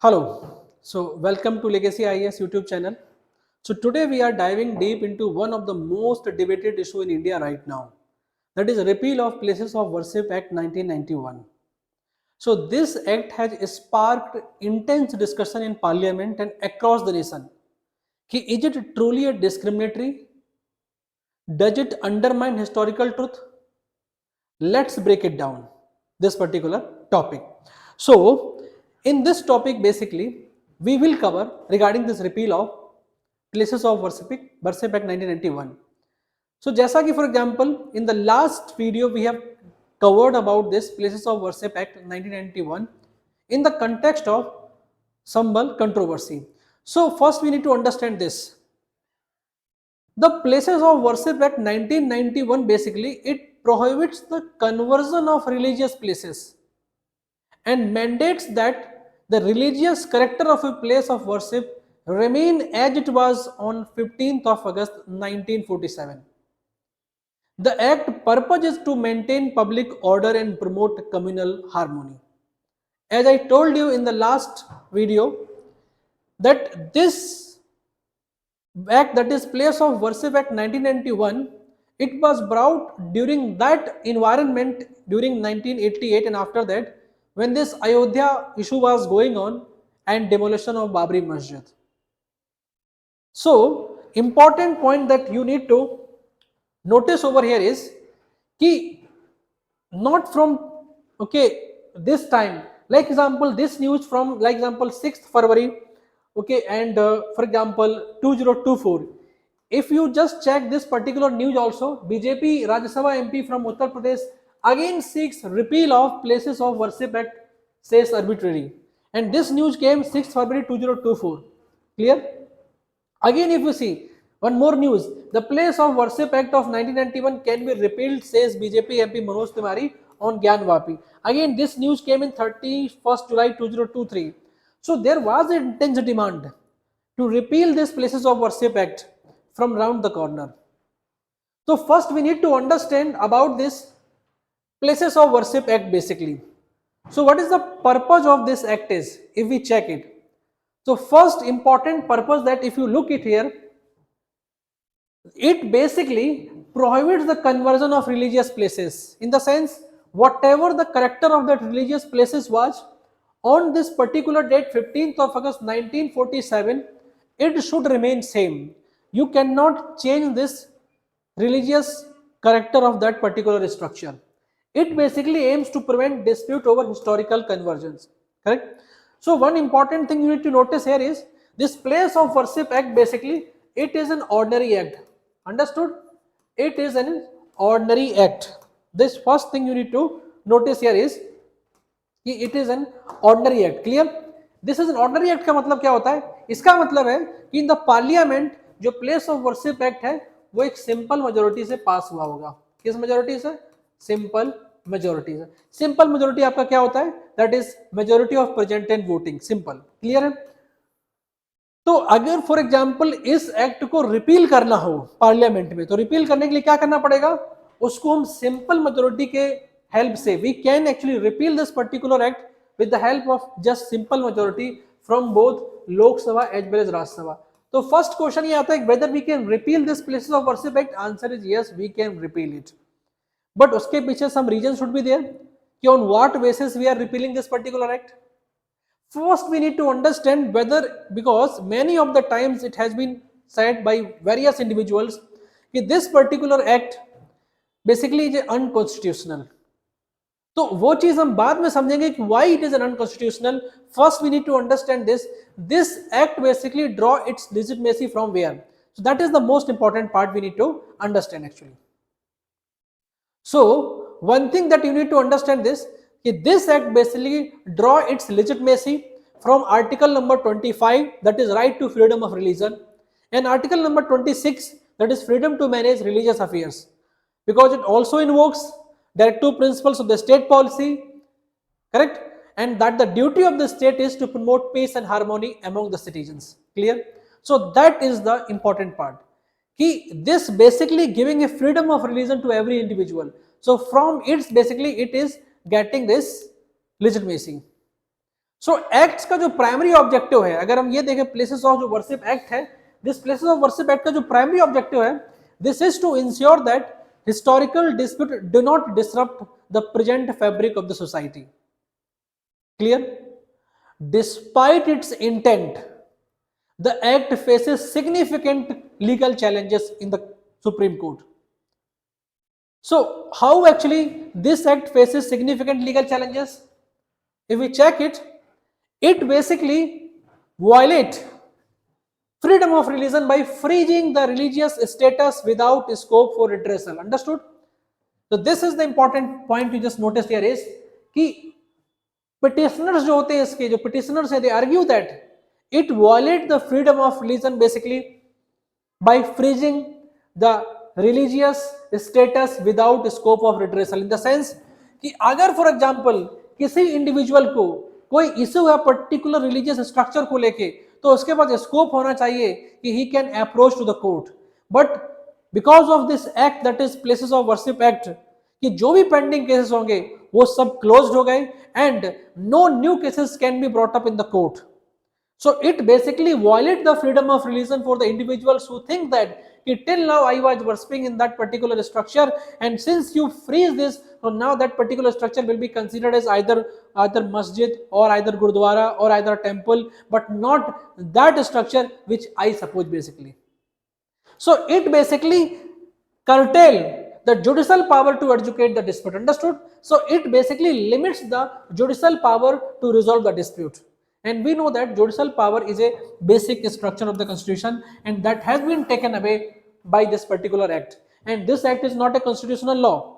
Hello, so welcome to Legacy IAS YouTube channel. So today we are diving deep into one of the most debated issue in India right now, that is repeal of Places of Worship Act 1991. So this act has sparked intense discussion in parliament and across the nation. Is it truly a discriminatory? Does it undermine historical truth? Let's break it down, this particular topic. So in this topic basically we will cover regarding this repeal of Places of Worship Act 1991. So जैसा कि for example in the last video we have covered about this Places of Worship Act 1991 in the context of Sambhal controversy. So first we need to understand this. The Places of Worship Act 1991 basically it prohibits the conversion of religious places and mandates that the religious character of a place of worship remain as it was on 15th of August 1947. The act purpose is to maintain public order and promote communal harmony. As I told you in the last video that this act, that is Place of Worship Act 1991, it was brought during that environment during 1988 and after that when this Ayodhya issue was going on and demolition of Babri Masjid. So important point that you need to notice over here is ki not from this time, like example this news from like example 6th February and for example 2024, if you just check this particular news also, BJP Rajya Sabha MP from Uttar Pradesh again seeks repeal of Places of Worship Act, says arbitrary, and this news came 6th February 2024. Clear? Again if you see one more news, the Place of Worship Act of 1991 can be repealed, says BJP MP Manoj Tiwari on Gyanvapi. Again this news came in 31st July 2023. So there was an intense demand to repeal this Places of Worship Act from round the corner. So first we need to understand about this Places of Worship Act basically. So what is the purpose of this act is, if we check it. So first important purpose that if you look it here, it basically prohibits the conversion of religious places, in the sense whatever the character of that religious places was on this particular date 15th of August 1947, it should remain same. You cannot change this religious character of that particular structure. It basically aims to prevent dispute over historical conversions, correct? So one important thing you need to notice here is this Place of Worship Act basically it is an ordinary act. Understood? It is an ordinary act. This first thing you need to notice here is it is an ordinary act. Clear? This is an ordinary act का मतलब क्या होता है? इसका मतलब है कि in the parliament जो Place of Worship Act है वो एक सिंपल मेजोरिटी से पास हुआ होगा. किस मेजोरिटी से? सिंपल मेजोरिटी से. सिंपल मेजोरिटी आपका क्या होता है? That is majority of present and voting. Simple. Clear है? तो अगर फॉर एग्जांपल इस एक्ट को रिपील करना हो पार्लियामेंट में, तो रिपील करने के लिए क्या करना पड़ेगा? उसको हम सिंपल मेजोरिटी के हेल्प से we can actually repeal this particular act with the help of just simple majority from both Lok Sabha as well as Rajya Sabha. तो फर्स्ट क्वेश्चन ये आता है whether we can repeal this places of worship act. Answer is yes, we can repeal it. But उसके पीछे some reason should be there कि on what basis we are repealing this particular act. First we need to understand whether, because many of the times it has been said by various individuals कि this particular act basically is unconstitutional. तो वो चीज हम बाद में समझेंगे कि why it is an unconstitutional. First we need to understand this act basically draw its legitimacy from where. So that is the most important part we need to understand actually. So one thing that you need to understand this act basically draw its legitimacy from article number 25, that is right to freedom of religion, and article number 26, that is freedom to manage religious affairs, because it also invokes directive principles of the state policy, correct, and that the duty of the state is to promote peace and harmony among the citizens. Clear? So that is the important part. This basically giving a freedom of religion to every individual. So from its basically it is getting this legitimacy. So acts का जो primary objective है, अगर हम ये देखें places of जो worship act है, this places of worship act का जो प्राइमरी ऑब्जेक्टिव है, this is to ensure that historical dispute do not disrupt the present fabric of the society. Clear? Despite its intent, the act faces significant legal challenges in the Supreme Court. So how actually this act faces significant legal challenges? If we check it, it basically violates freedom of religion by freezing the religious status without scope for redressal. Understood? So this is the important point you just noticed here is कि petitioners जो होते हैं इसके जो petitioners है, they argue that it violates the freedom of religion basically by freezing the religious status without scope of redressal. In the sense कि अगर for example किसी इंडिविजुअल को कोई इश्यू है पर्टिकुलर रिलीजियस स्ट्रक्चर को लेके, तो उसके पास स्कोप होना चाहिए कि he can approach to the court. But because of this act that is places of worship act, कि जो भी पेंडिंग केसेस होंगे वो सब क्लोज्ड हो गए and no new cases can be brought up in the court. So it basically violates the freedom of religion for the individuals who think that till now I was worshipping in that particular structure, and since you freeze this, so now that particular structure will be considered as either masjid or either gurdwara or either temple, but not that structure which I suppose basically. So it basically curtail the judicial power to adjudicate the dispute. Understood? So it basically limits the judicial power to resolve the dispute. And we know that judicial power is a basic structure of the constitution, and that has been taken away by this particular act. And this act is not a constitutional law.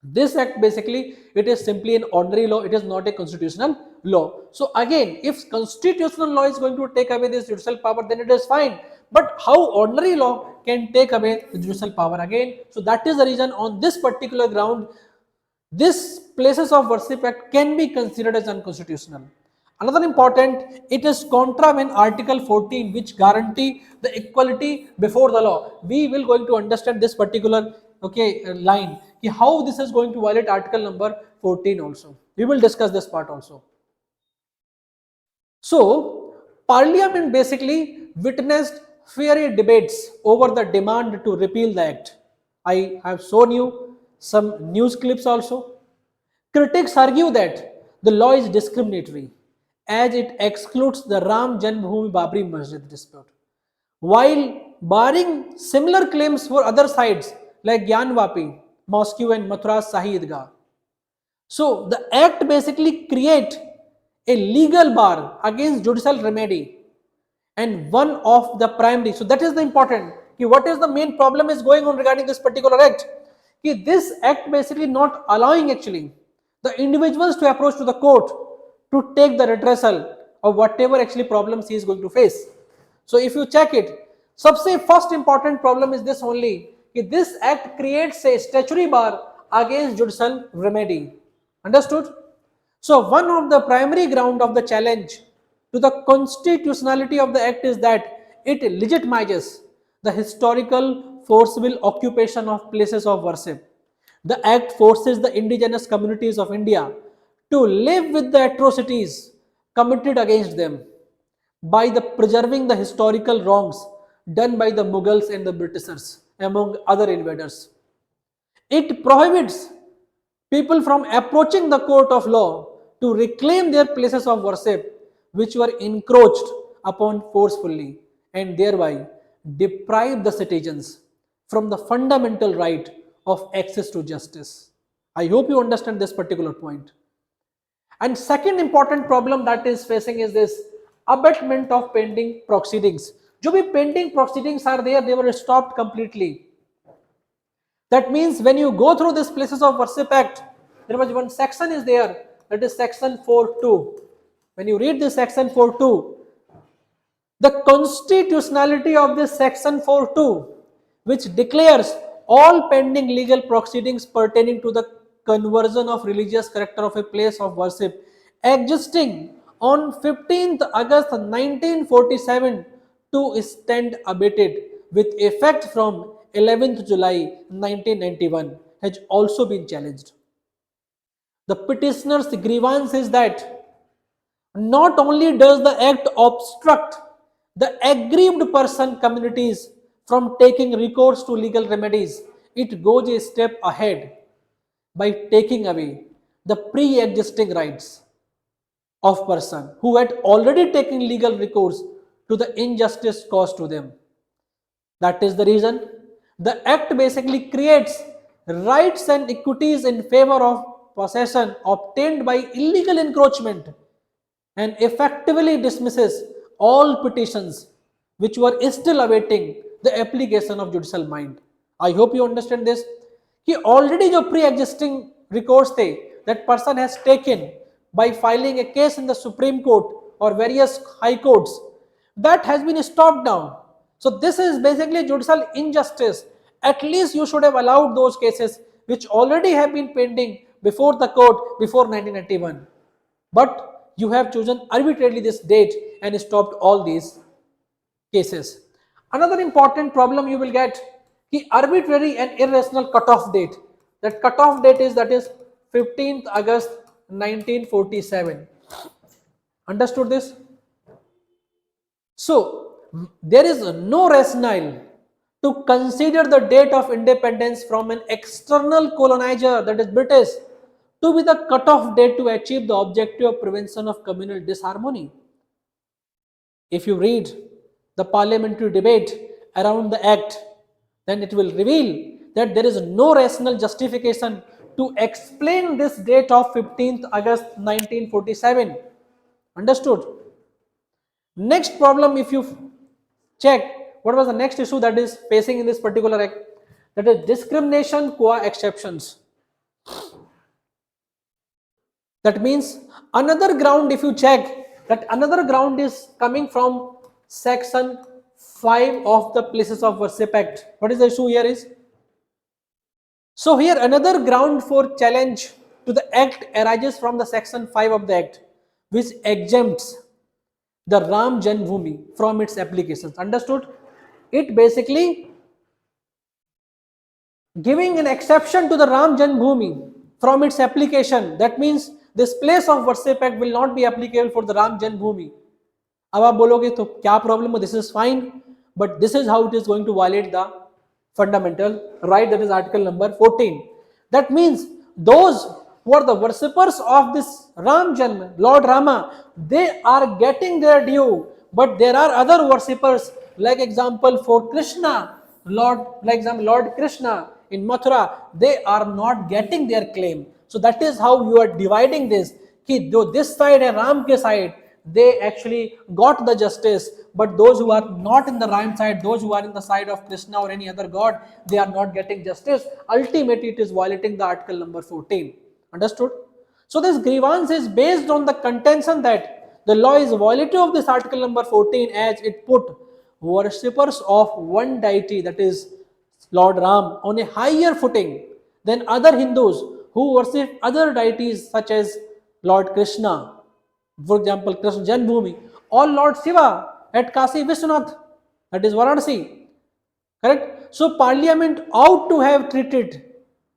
This act basically, it is simply an ordinary law. It is not a constitutional law. So again, if constitutional law is going to take away this judicial power, then it is fine. But how ordinary law can take away the judicial power again? So that is the reason on this particular ground, this places of worship act can be considered as unconstitutional. Another important, it is contra when Article 14, which guarantee the equality before the law. We will going to understand this particular line, how this is going to violate Article number 14 also. We will discuss this part also. So Parliament basically witnessed fiery debates over the demand to repeal the act. I have shown you some news clips also. Critics argue that the law is discriminatory as it excludes the Ram Janmabhoomi Babri Masjid dispute, while barring similar claims for other sides like Gyanvapi Mosque and Mathura Shahi Idgah. So the act basically create a legal bar against judicial remedy, and one of the primary, so that is the important, what is the main problem is going on regarding this particular act, this act basically not allowing actually the individuals to approach to the court to take the redressal of whatever actually problems he is going to face. So if you check it, सबसे first important problem is this only, this act creates a statutory bar against judicial remedy. Understood? So one of the primary ground of the challenge to the constitutionality of the act is that it legitimizes the historical forcible occupation of places of worship. The act forces the indigenous communities of India to live with the atrocities committed against them by the preserving the historical wrongs done by the Mughals and the Britishers among other invaders. It prohibits people from approaching the court of law to reclaim their places of worship which were encroached upon forcefully, and thereby deprive the citizens from the fundamental right of access to justice. I hope you understand this particular point. And second important problem that is facing is this abatement of pending proceedings. जो भी pending proceedings are there, they were stopped completely. That means when you go through this places of worship act, there was one section is there, that is section 4.2. When you read this section 4.2, the constitutionality of this section 4.2, which declares all pending legal proceedings pertaining to the conversion of religious character of a place of worship existing on 15th August 1947 to stand abated with effect from 11th July 1991 has also been challenged. The petitioner's grievance is that not only does the act obstruct the aggrieved person communities from taking recourse to legal remedies, it goes a step ahead by taking away the pre-existing rights of person who had already taken legal recourse to the injustice caused to them. That is the reason the act basically creates rights and equities in favor of possession obtained by illegal encroachment and effectively dismisses all petitions which were still awaiting the application of judicial mind. I hope you understand this. कि already जो pre-existing recourse थे that person has taken by filing a case in the Supreme Court or various high courts, that has been stopped now. So this is basically judicial injustice. At least you should have allowed those cases which already have been pending before the court before 1991. But you have chosen arbitrarily this date and stopped all these cases. Another important problem you will get, the arbitrary and irrational cutoff date. That cutoff date is 15th August 1947. Understood this? So there is no rationale to consider the date of independence from an external colonizer, that is British, to be the cutoff date to achieve the objective of prevention of communal disharmony. If you read the parliamentary debate around the act, then it will reveal that there is no rational justification to explain this date of 15th August 1947. Understood? Next problem, if you check, what was the next issue that is facing in this particular act? That is discrimination qua exceptions. That means another ground, if you check, that another ground is coming from section 5 of the Places of Worship Act. What is the issue here is? So here another ground for challenge to the act arises from the section 5 of the act, which exempts the Ram Janmabhoomi from its applications. Understood? It basically giving an exception to the Ram Janmabhoomi from its application. That means this Place of Worship Act will not be applicable for the Ram Janmabhoomi. अब आप बोलोगे तो क्या problem है? This is fine, but this is how it is going to violate the fundamental right, that is article number 14. That means those who are the worshippers of this Ram Janma, Lord Rama, they are getting their due, but there are other worshippers, like example for Krishna, Lord Krishna in Mathura, they are not getting their claim. So that is how you are dividing this. Ki jo this side and Ram ke side, they actually got the justice, but those who are not in the Ram side, those who are in the side of Krishna or any other god, they are not getting justice. Ultimately, it is violating the article number 14. Understood? So this grievance is based on the contention that the law is violative of this article number 14, as it put worshippers of one deity, that is Lord Ram, on a higher footing than other Hindus who worship other deities such as Lord Krishna. For example, Krishna Janmabhoomi, or Lord Shiva at Kashi Vishwanath, that is Varanasi. Correct? So Parliament ought to have treated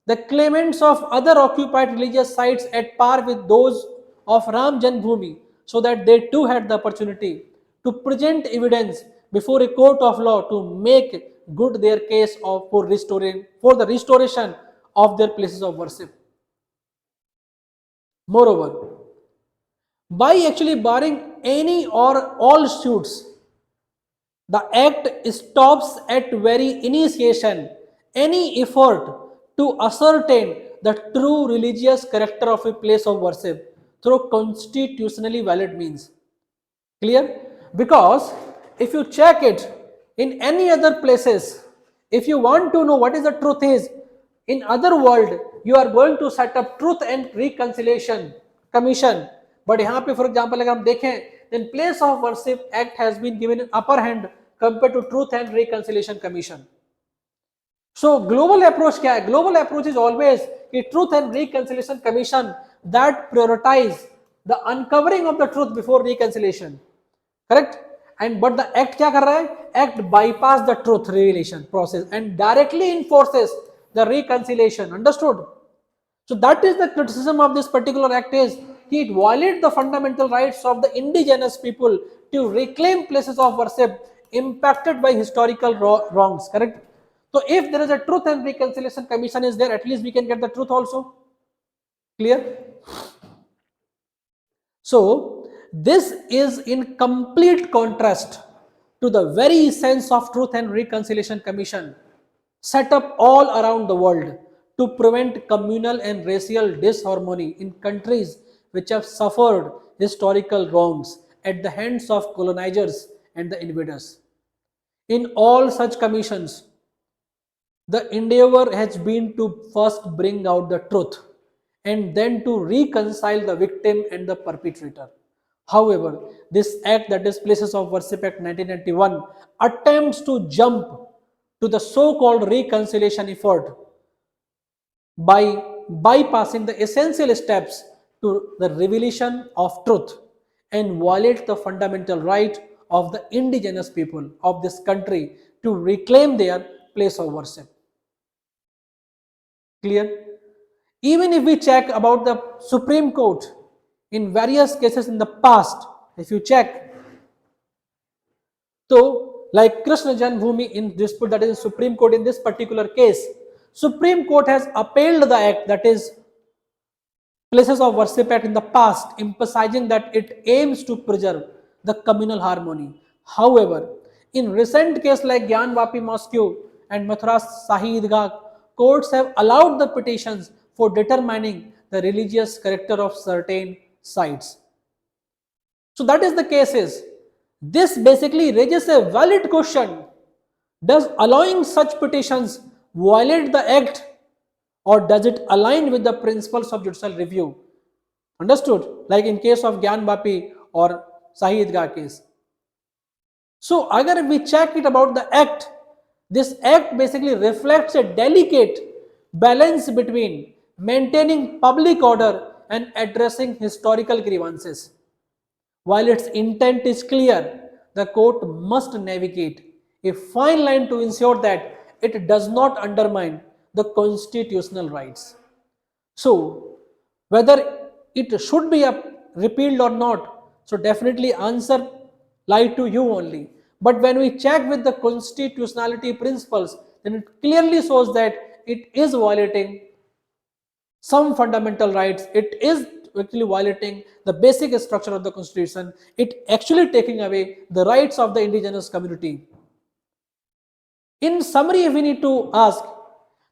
the claimants of other occupied religious sites at par with those of Ram Janmabhoomi, so that they too had the opportunity to present evidence before a court of law to make good their case for the restoration of their places of worship. Moreover, by actually barring any or all suits, the act stops at very initiation any effort to ascertain the true religious character of a place of worship through constitutionally valid means. Clear? Because if you check it in any other places, if you want to know what is the truth is, in other world, you are going to set up Truth and Reconciliation Commission. But यहाँ पे for example अगर हम देखें, then Place of Worship Act has been given an upper hand compared to Truth and Reconciliation Commission. So global approach क्या है? Global approach is always a Truth and Reconciliation Commission that prioritize the uncovering of the truth before reconciliation. Correct? And but the act क्या कर रहा है? Act bypass the truth revelation process and directly enforces the reconciliation. Understood? So that is the criticism of this particular act is it violates the fundamental rights of the indigenous people to reclaim places of worship impacted by historical wrongs, correct? So if there is a Truth and Reconciliation Commission is there, at least we can get the truth also. Clear? So this is in complete contrast to the very sense of Truth and Reconciliation Commission set up all around the world to prevent communal and racial disharmony in countries which have suffered historical wrongs at the hands of colonizers and the invaders. In all such commissions, the endeavor has been to first bring out the truth and then to reconcile the victim and the perpetrator. However, this act, that is Places of Worship Act 1991, attempts to jump to the so-called reconciliation effort by bypassing the essential steps to the revelation of truth and violate the fundamental right of the indigenous people of this country to reclaim their place of worship. Clear? Even if we check about the Supreme Court in various cases in the past, if you check, so like Krishna Janmabhoomi in dispute, that is Supreme Court in this particular case, Supreme Court has upheld the act, that is Places of Worship Act in the past, emphasizing that it aims to preserve the communal harmony. However, in recent cases like Gyanvapi Mosque and Mathura Shahi Idgah, courts have allowed the petitions for determining the religious character of certain sites. So that is the cases. This basically raises a valid question. Does allowing such petitions violate the act, or does it align with the principles of judicial review? Understood? Like in case of Gyanvapi or Shahi Idgah case. So agar we check it about the act, this act basically reflects a delicate balance between maintaining public order and addressing historical grievances. While its intent is clear, the court must navigate a fine line to ensure that it does not undermine the constitutional rights. So, whether it should be repealed or not, so definitely answer lie to you only. But when we check with the constitutionality principles, then it clearly shows that it is violating some fundamental rights. It is actually violating the basic structure of the constitution. It actually taking away the rights of the indigenous community. In summary, we need to ask,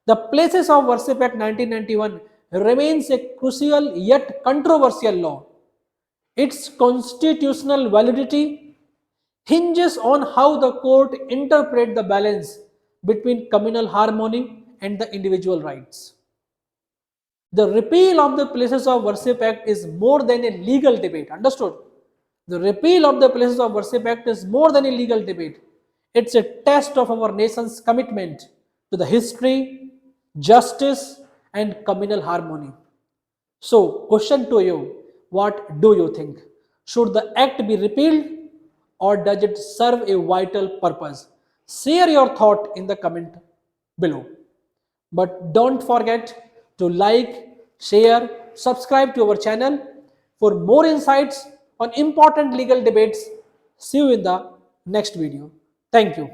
the Places of Worship Act 1991 remains a crucial yet controversial law. Its constitutional validity hinges on how the court interprets the balance between communal harmony and the individual rights. The repeal of the Places of Worship Act is more than a legal debate. Understood? The repeal of the Places of Worship Act is more than a legal debate. It's a test of our nation's commitment to the history, justice, and communal harmony. So, question to you, what do you think? Should the act be repealed, or does it serve a vital purpose? Share your thought in the comment below. But don't forget to like, share, subscribe to our channel for more insights on important legal debates. See you in the next video. Thank you.